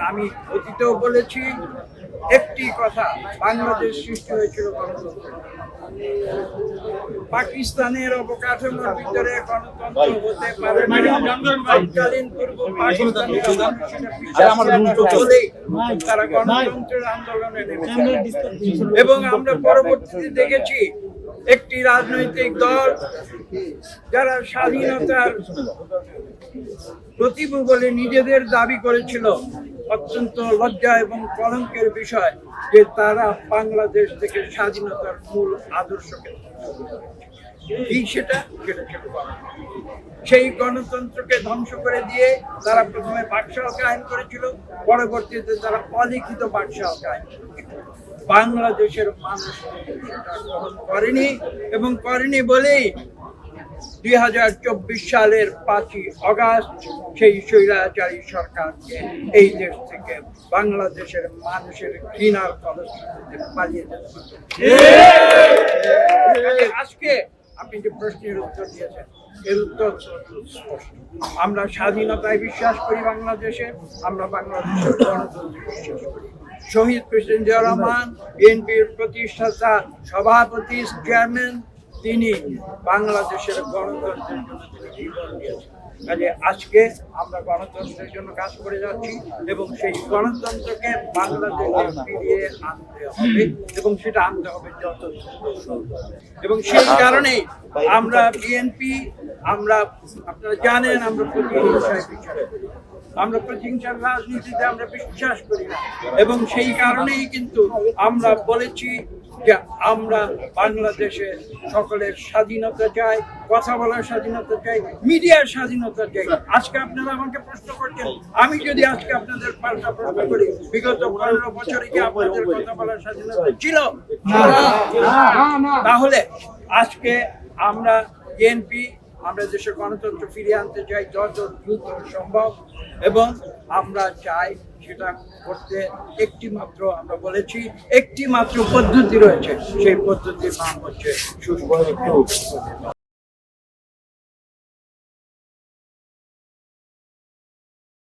আমি অতীতেও বলেছি একটি কথা, বাংলাদেশ সৃষ্টি হয়েছিল গণতন্ত্র। পাকিস্তানের অবকাঠামোর ভিতরে গণতন্ত্র হতে পারে তৎকালীন পূর্ব পাকিস্তানের তারা গণতন্ত্রের আন্দোলনে নেমেছে এবং আমরা পরবর্তীতে দেখেছি একটি রাজনৈতিক দল যারা স্বাধীনতার প্রতিভু বলে নিজেদের দাবি করেছিল, অত্যন্ত লজ্জা এবং কলঙ্কের বিষয় যে তারা বাংলাদেশ থেকে স্বাধীনতার মূল আদর্শকে সেই গণতন্ত্রকে ধ্বংস করে দিয়ে তারা প্রথমে বাকশাল কায়েম করেছিল, পরবর্তীতে তারা অলিখিত বাকশাল কায়েম বাংলাদেশের মানুষ গ্রহণ করেনি এবং করেনি বলেই 2024 সালের 5ই আগস্ট সেই স্বৈরাচারী সরকারকে এই দেশ থেকে বাংলাদেশের মানুষের ঘৃণার ফলশ্রুতিতে পালিয়ে যেতে হবে। আজকে আপনি যে প্রশ্নের উত্তর দিয়েছেন এর উত্তর স্পষ্ট। আমরা স্বাধীনতায় বিশ্বাস করি বাংলাদেশে, আমরা বাংলাদেশের গণতন্ত্রে বিশ্বাস করি। শহীদ প্রেসিডেন্ট জিয়া রহমান, বিএনপির প্রতিষ্ঠাতা সভাপতি চেয়ারম্যান, তিনি বাংলাদেশের গণতন্ত্রের জন্য তিনি জীবন দিয়েছেন। কাজে আজকে আমরা গণতন্ত্রের জন্য কাজ করে যাচ্ছি এবং সেই গণতন্ত্রকে বাংলাদেশে ফিরিয়ে আনতে হবে এবং সেটা আনতে হবে যত এবং সেই কারণেই আমরা বিএনপি, আমরা আপনারা জানেন আমরা প্রতিহিংসায় বিচার করি, আমরা প্রতিহিংসার রাজনীতিতে আমরা বিশ্বাস করি না এবং সেই কারণেই কিন্তু আমরা বলেছি যে আমরা বাংলাদেশে সকলের স্বাধীনতা চাই, কথা বলার স্বাধীনতা চাই, মিডিয়ার স্বাধীনতা চাই। আজকে আপনারা আমাকে প্রশ্ন করছেন, আমি যদি আজকে আপনাদের পাল্টা প্রশ্ন করি বিগত 15 বছরে কি আপনাদের কথা বলার স্বাধীনতা ছিল? তাহলে আজকে আমরা বিএনপি আমরা দেশের গণতন্ত্র ফিরিয়ে আনতে চাই যত দ্রুত সম্ভব এবং আমরা চাই সেটা করতে একটি মাত্র, আমরা বলেছি একটি মাত্র পদ্ধতি রয়েছে, সেই পদ্ধতির নাম হচ্ছে সুষ্ঠু